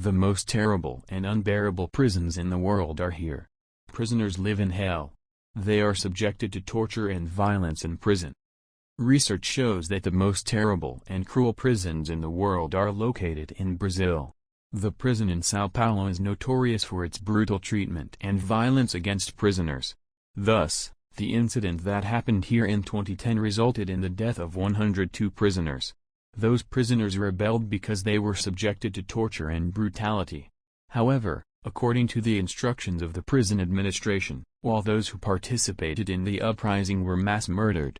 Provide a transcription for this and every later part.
The most terrible and unbearable prisons in the world are here. Prisoners live in hell. They are subjected to torture and violence in prison. Research shows that the most terrible and cruel prisons in the world are located in Brazil. The prison in São Paulo is notorious for its brutal treatment and violence against prisoners. Thus, the incident that happened here in 2010 resulted in the death of 102 prisoners. Those prisoners rebelled because they were subjected to torture and brutality. However, according to the instructions of the prison administration, all those who participated in the uprising were mass murdered.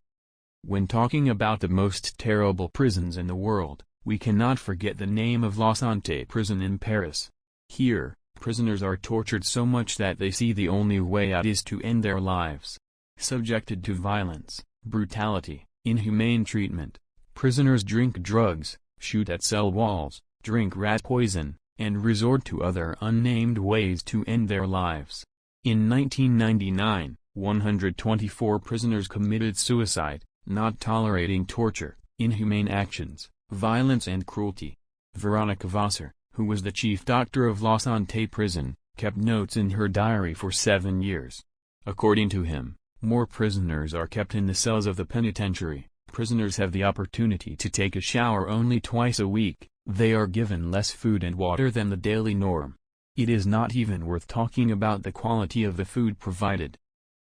When talking about the most terrible prisons in the world, we cannot forget the name of La Santé prison in Paris. Here, prisoners are tortured so much that they see the only way out is to end their lives. Subjected to violence, brutality, inhumane treatment, prisoners drink drugs, shoot at cell walls, drink rat poison, and resort to other unnamed ways to end their lives. In 1999, 124 prisoners committed suicide, not tolerating torture, inhumane actions, violence and cruelty. Veronica Vassar, who was the chief doctor of La Santé prison, kept notes in her diary for 7 years. According to him, more prisoners are kept in the cells of the penitentiary. Prisoners have the opportunity to take a shower only twice a week. They are given less food and water than the daily norm. It is not even worth talking about the quality of the food provided.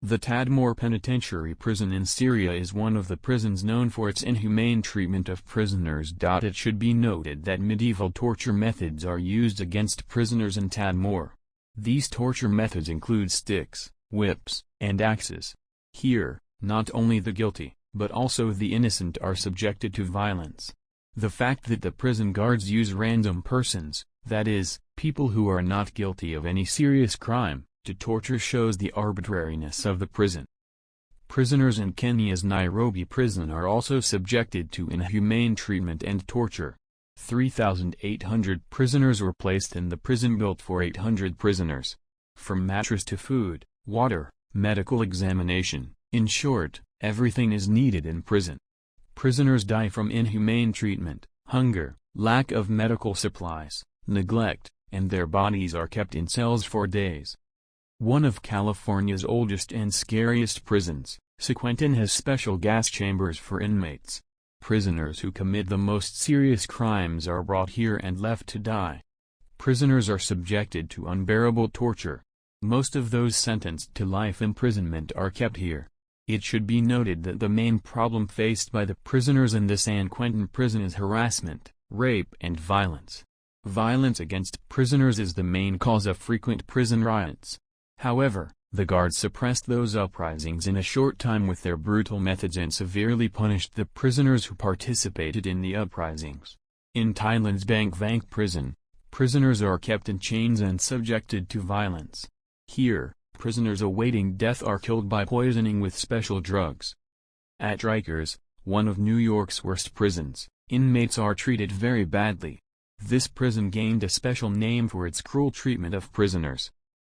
The Tadmor Penitentiary prison in Syria is one of the prisons known for its inhumane treatment of prisoners. It should be noted that medieval torture methods are used against prisoners in Tadmor. These torture methods include sticks, whips, and axes. Here, not only the guilty, but also the innocent are subjected to violence. The fact that the prison guards use random persons, that is, people who are not guilty of any serious crime, to torture shows the arbitrariness of the prison. Prisoners in Kenya's Nairobi prison are also subjected to inhumane treatment and torture. 3,800 prisoners were placed in the prison built for 800 prisoners. From mattress to food, water, medical examination, in short, everything is needed in prison. Prisoners die from inhumane treatment, hunger, lack of medical supplies, neglect, and their bodies are kept in cells for days. One of California's oldest and scariest prisons, Acquainted, has special gas chambers for inmates. Prisoners who commit the most serious crimes are brought here and left to die. Prisoners are subjected to unbearable torture. Most of those sentenced to life imprisonment are kept here. It should be noted that the main problem faced by the prisoners in the San Quentin prison is harassment, rape and violence. Violence against prisoners is the main cause of frequent prison riots. However, the guards suppressed those uprisings in a short time with their brutal methods and severely punished the prisoners who participated in the uprisings. In Thailand's Bang Vang prison, prisoners are kept in chains and subjected to violence. Here, prisoners awaiting death are killed by poisoning with special drugs. At Rikers, one of New York's worst prisons, inmates are treated very badly. This prison gained a special name for its cruel treatment of prisoners.